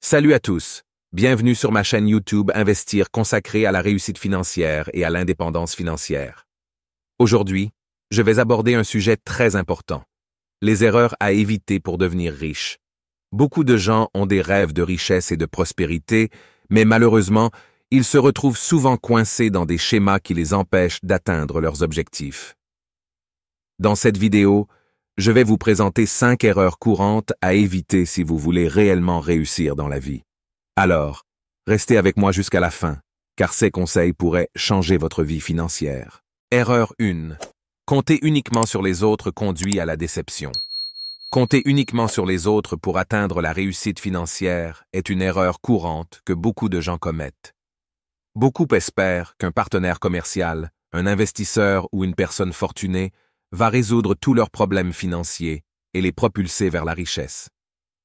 Salut à tous, bienvenue sur ma chaîne YouTube Investir consacrée à la réussite financière et à l'indépendance financière. Aujourd'hui, je vais aborder un sujet très important, les erreurs à éviter pour devenir riche. Beaucoup de gens ont des rêves de richesse et de prospérité, mais malheureusement, ils se retrouvent souvent coincés dans des schémas qui les empêchent d'atteindre leurs objectifs. Dans cette vidéo, je vais vous présenter 5 erreurs courantes à éviter si vous voulez réellement réussir dans la vie. Alors, restez avec moi jusqu'à la fin, car ces conseils pourraient changer votre vie financière. Erreur 1. Compter uniquement sur les autres conduit à la déception. Compter uniquement sur les autres pour atteindre la réussite financière est une erreur courante que beaucoup de gens commettent. Beaucoup espèrent qu'un partenaire commercial, un investisseur ou une personne fortunée va résoudre tous leurs problèmes financiers et les propulser vers la richesse.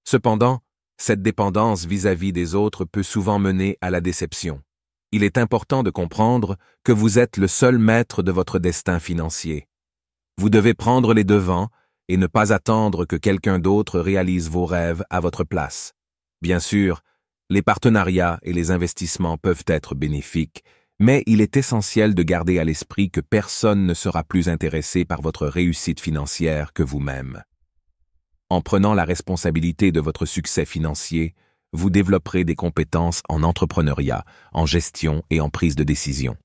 Cependant, cette dépendance vis-à-vis des autres peut souvent mener à la déception. Il est important de comprendre que vous êtes le seul maître de votre destin financier. Vous devez prendre les devants et ne pas attendre que quelqu'un d'autre réalise vos rêves à votre place. Bien sûr, les partenariats et les investissements peuvent être bénéfiques, mais il est essentiel de garder à l'esprit que personne ne sera plus intéressé par votre réussite financière que vous-même. En prenant la responsabilité de votre succès financier, vous développerez des compétences en entrepreneuriat, en gestion et en prise de décision.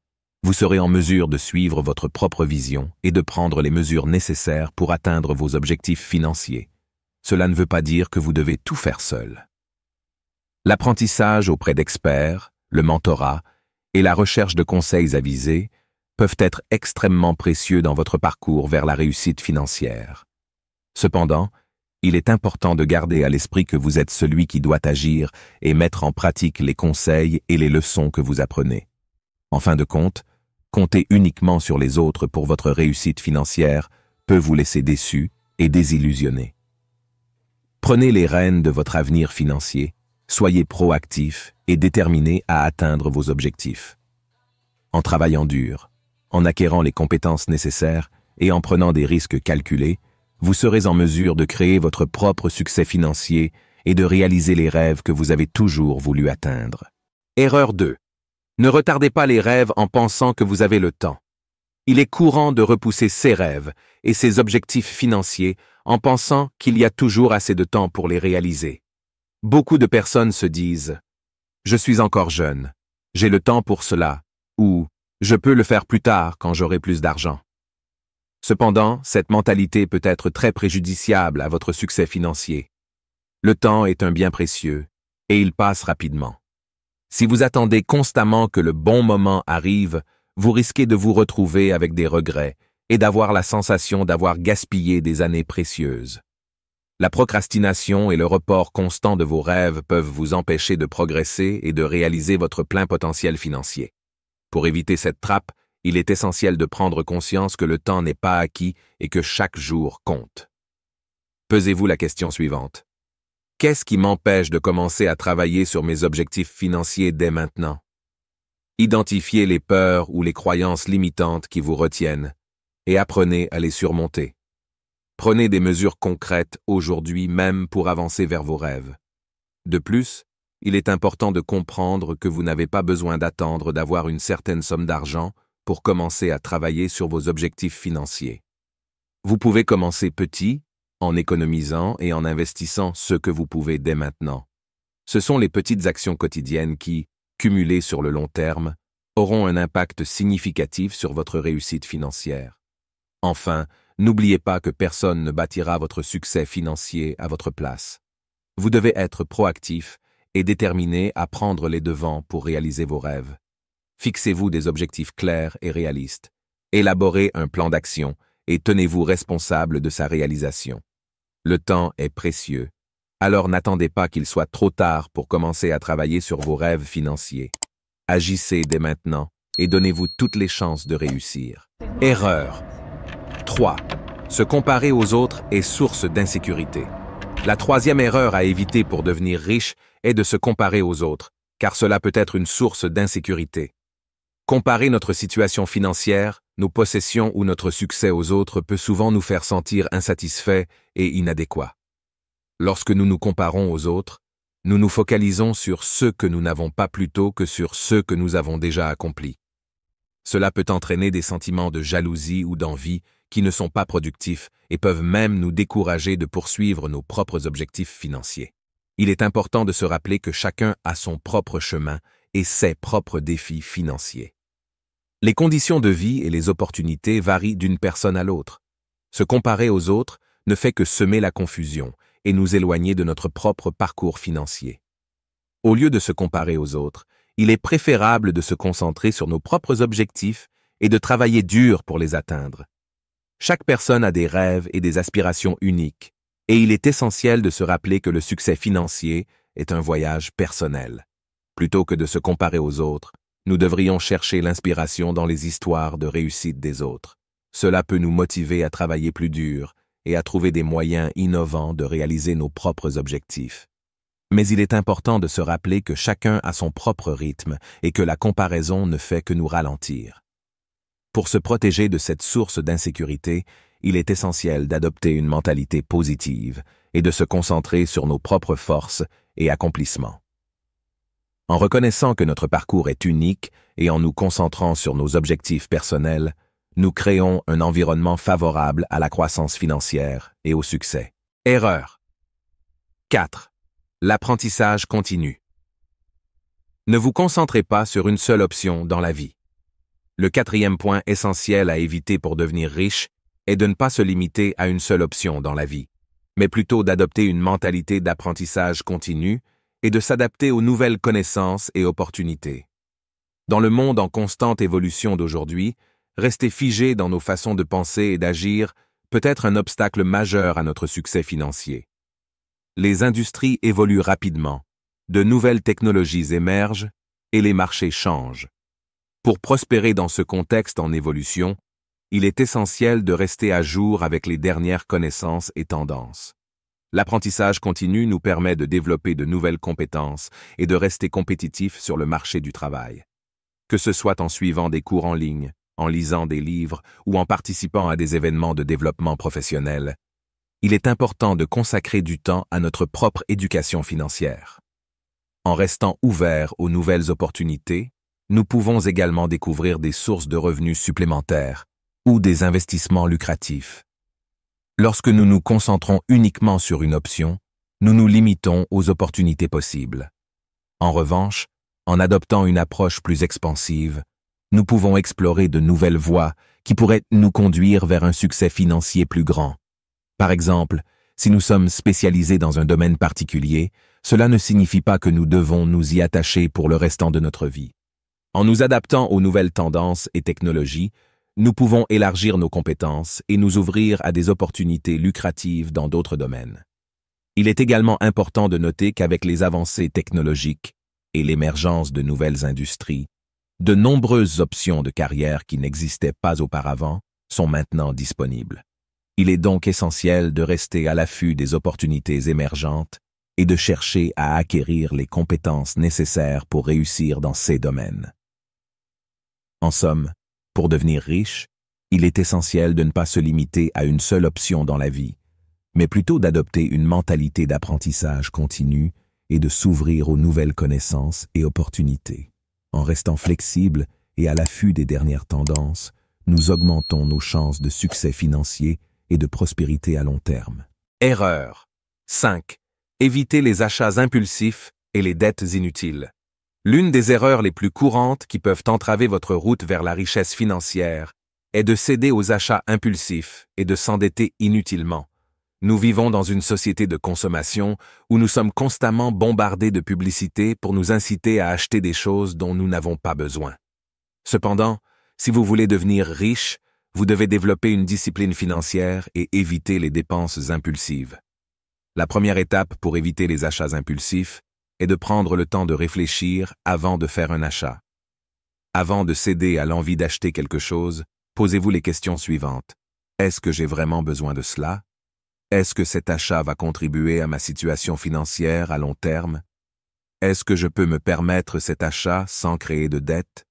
Vous serez en mesure de suivre votre propre vision et de prendre les mesures nécessaires pour atteindre vos objectifs financiers. Cela ne veut pas dire que vous devez tout faire seul. L'apprentissage auprès d'experts, le mentorat et la recherche de conseils avisés peuvent être extrêmement précieux dans votre parcours vers la réussite financière. Cependant, il est important de garder à l'esprit que vous êtes celui qui doit agir et mettre en pratique les conseils et les leçons que vous apprenez. En fin de compte, compter uniquement sur les autres pour votre réussite financière peut vous laisser déçu et désillusionné. Prenez les rênes de votre avenir financier, soyez proactif et déterminé à atteindre vos objectifs. En travaillant dur, en acquérant les compétences nécessaires et en prenant des risques calculés, vous serez en mesure de créer votre propre succès financier et de réaliser les rêves que vous avez toujours voulu atteindre. Erreur 2. Ne retardez pas les rêves en pensant que vous avez le temps. Il est courant de repousser ses rêves et ses objectifs financiers en pensant qu'il y a toujours assez de temps pour les réaliser. Beaucoup de personnes se disent « Je suis encore jeune, j'ai le temps pour cela » ou « Je peux le faire plus tard quand j'aurai plus d'argent ». Cependant, cette mentalité peut être très préjudiciable à votre succès financier. Le temps est un bien précieux et il passe rapidement. Si vous attendez constamment que le bon moment arrive, vous risquez de vous retrouver avec des regrets et d'avoir la sensation d'avoir gaspillé des années précieuses. La procrastination et le report constant de vos rêves peuvent vous empêcher de progresser et de réaliser votre plein potentiel financier. Pour éviter cette trappe, il est essentiel de prendre conscience que le temps n'est pas acquis et que chaque jour compte. Posez-vous la question suivante. Qu'est-ce qui m'empêche de commencer à travailler sur mes objectifs financiers dès maintenant? Identifiez les peurs ou les croyances limitantes qui vous retiennent et apprenez à les surmonter. Prenez des mesures concrètes aujourd'hui même pour avancer vers vos rêves. De plus, il est important de comprendre que vous n'avez pas besoin d'attendre d'avoir une certaine somme d'argent pour commencer à travailler sur vos objectifs financiers. Vous pouvez commencer petit, en économisant et en investissant ce que vous pouvez dès maintenant. Ce sont les petites actions quotidiennes qui, cumulées sur le long terme, auront un impact significatif sur votre réussite financière. Enfin, n'oubliez pas que personne ne bâtira votre succès financier à votre place. Vous devez être proactif et déterminé à prendre les devants pour réaliser vos rêves. Fixez-vous des objectifs clairs et réalistes. Élaborez un plan d'action et tenez-vous responsable de sa réalisation. Le temps est précieux, alors n'attendez pas qu'il soit trop tard pour commencer à travailler sur vos rêves financiers. Agissez dès maintenant et donnez-vous toutes les chances de réussir. Erreur 3. Se comparer aux autres est source d'insécurité. La troisième erreur à éviter pour devenir riche est de se comparer aux autres, car cela peut être une source d'insécurité. Comparer notre situation financière, nos possessions ou notre succès aux autres peut souvent nous faire sentir insatisfaits et inadéquats. Lorsque nous nous comparons aux autres, Nous nous focalisons sur ce que nous n'avons pas plutôt que sur ce que nous avons déjà accompli. Cela peut entraîner des sentiments de jalousie ou d'envie qui ne sont pas productifs et peuvent même nous décourager de poursuivre nos propres objectifs financiers. Il est important de se rappeler que chacun a son propre chemin et ses propres défis financiers. Les conditions de vie et les opportunités varient d'une personne à l'autre. Se comparer aux autres ne fait que semer la confusion et nous éloigner de notre propre parcours financier. Au lieu de se comparer aux autres, il est préférable de se concentrer sur nos propres objectifs et de travailler dur pour les atteindre. Chaque personne a des rêves et des aspirations uniques, et il est essentiel de se rappeler que le succès financier est un voyage personnel. Plutôt que de se comparer aux autres, nous devrions chercher l'inspiration dans les histoires de réussite des autres. Cela peut nous motiver à travailler plus dur et à trouver des moyens innovants de réaliser nos propres objectifs. Mais il est important de se rappeler que chacun a son propre rythme et que la comparaison ne fait que nous ralentir. Pour se protéger de cette source d'insécurité, il est essentiel d'adopter une mentalité positive et de se concentrer sur nos propres forces et accomplissements. En reconnaissant que notre parcours est unique et en nous concentrant sur nos objectifs personnels, nous créons un environnement favorable à la croissance financière et au succès. Erreur 4. L'apprentissage continu. Ne vous concentrez pas sur une seule option dans la vie. Le 4e point essentiel à éviter pour devenir riche est de ne pas se limiter à une seule option dans la vie, mais plutôt d'adopter une mentalité d'apprentissage continu et de s'adapter aux nouvelles connaissances et opportunités. Dans le monde en constante évolution d'aujourd'hui, rester figé dans nos façons de penser et d'agir peut être un obstacle majeur à notre succès financier. Les industries évoluent rapidement, de nouvelles technologies émergent et les marchés changent. Pour prospérer dans ce contexte en évolution, il est essentiel de rester à jour avec les dernières connaissances et tendances. L'apprentissage continu nous permet de développer de nouvelles compétences et de rester compétitifs sur le marché du travail. Que ce soit en suivant des cours en ligne, en lisant des livres ou en participant à des événements de développement professionnel, il est important de consacrer du temps à notre propre éducation financière. En restant ouverts aux nouvelles opportunités, nous pouvons également découvrir des sources de revenus supplémentaires ou des investissements lucratifs. Lorsque nous nous concentrons uniquement sur une option, nous nous limitons aux opportunités possibles. En revanche, en adoptant une approche plus expansive, nous pouvons explorer de nouvelles voies qui pourraient nous conduire vers un succès financier plus grand. Par exemple, si nous sommes spécialisés dans un domaine particulier, cela ne signifie pas que nous devons nous y attacher pour le restant de notre vie. En nous adaptant aux nouvelles tendances et technologies, nous pouvons élargir nos compétences et nous ouvrir à des opportunités lucratives dans d'autres domaines. Il est également important de noter qu'avec les avancées technologiques et l'émergence de nouvelles industries, de nombreuses options de carrière qui n'existaient pas auparavant sont maintenant disponibles. Il est donc essentiel de rester à l'affût des opportunités émergentes et de chercher à acquérir les compétences nécessaires pour réussir dans ces domaines. En somme, pour devenir riche, il est essentiel de ne pas se limiter à une seule option dans la vie, mais plutôt d'adopter une mentalité d'apprentissage continu et de s'ouvrir aux nouvelles connaissances et opportunités. En restant flexible et à l'affût des dernières tendances, nous augmentons nos chances de succès financier et de prospérité à long terme. Erreur 5. Évitez les achats impulsifs et les dettes inutiles. L'une des erreurs les plus courantes qui peuvent entraver votre route vers la richesse financière est de céder aux achats impulsifs et de s'endetter inutilement. Nous vivons dans une société de consommation où nous sommes constamment bombardés de publicités pour nous inciter à acheter des choses dont nous n'avons pas besoin. Cependant, si vous voulez devenir riche, vous devez développer une discipline financière et éviter les dépenses impulsives. La première étape pour éviter les achats impulsifs est de prendre le temps de réfléchir avant de faire un achat. Avant de céder à l'envie d'acheter quelque chose, posez-vous les questions suivantes. Est-ce que j'ai vraiment besoin de cela? Est-ce que cet achat va contribuer à ma situation financière à long terme? Est-ce que je peux me permettre cet achat sans créer de dette?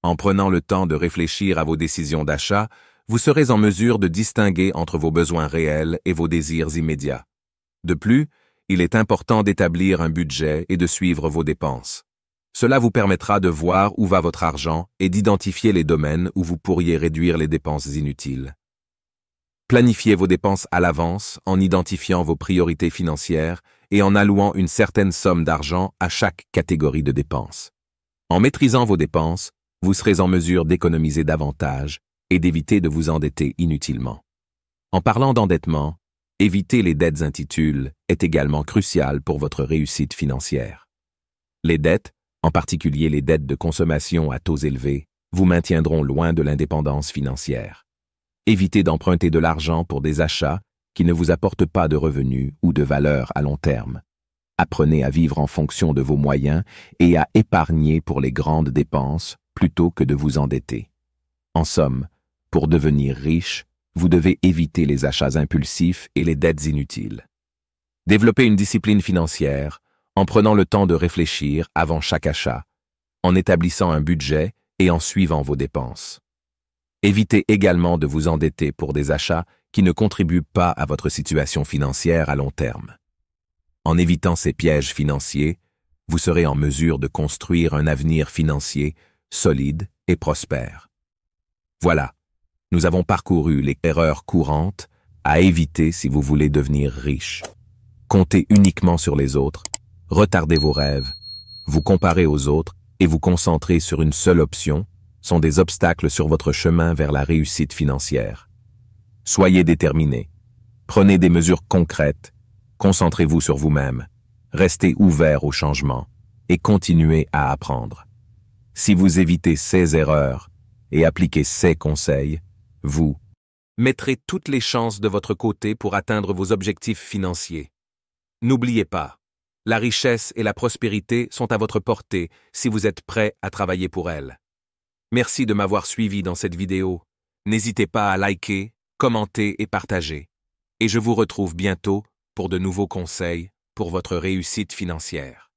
En prenant le temps de réfléchir à vos décisions d'achat, vous serez en mesure de distinguer entre vos besoins réels et vos désirs immédiats. De plus, Il est important d'établir un budget et de suivre vos dépenses. Cela vous permettra de voir où va votre argent et d'identifier les domaines où vous pourriez réduire les dépenses inutiles. Planifiez vos dépenses à l'avance en identifiant vos priorités financières et en allouant une certaine somme d'argent à chaque catégorie de dépenses. En maîtrisant vos dépenses, vous serez en mesure d'économiser davantage et d'éviter de vous endetter inutilement. En parlant d'endettement, éviter les dettes intitules est également crucial pour votre réussite financière. Les dettes, en particulier les dettes de consommation à taux élevés, vous maintiendront loin de l'indépendance financière. Évitez d'emprunter de l'argent pour des achats qui ne vous apportent pas de revenus ou de valeur à long terme. Apprenez à vivre en fonction de vos moyens et à épargner pour les grandes dépenses plutôt que de vous endetter. En somme, pour devenir riche, vous devez éviter les achats impulsifs et les dettes inutiles. Développez une discipline financière en prenant le temps de réfléchir avant chaque achat, en établissant un budget et en suivant vos dépenses. Évitez également de vous endetter pour des achats qui ne contribuent pas à votre situation financière à long terme. En évitant ces pièges financiers, vous serez en mesure de construire un avenir financier solide et prospère. Voilà, nous avons parcouru les erreurs courantes à éviter si vous voulez devenir riche. Comptez uniquement sur les autres, retardez vos rêves, vous comparez aux autres et vous concentrer sur une seule option sont des obstacles sur votre chemin vers la réussite financière. Soyez déterminés, prenez des mesures concrètes, concentrez-vous sur vous-même, restez ouvert au changement et continuez à apprendre. Si vous évitez ces erreurs et appliquez ces conseils, vous mettrez toutes les chances de votre côté pour atteindre vos objectifs financiers. N'oubliez pas, la richesse et la prospérité sont à votre portée si vous êtes prêt à travailler pour elles. Merci de m'avoir suivi dans cette vidéo. N'hésitez pas à liker, commenter et partager. Et je vous retrouve bientôt pour de nouveaux conseils pour votre réussite financière.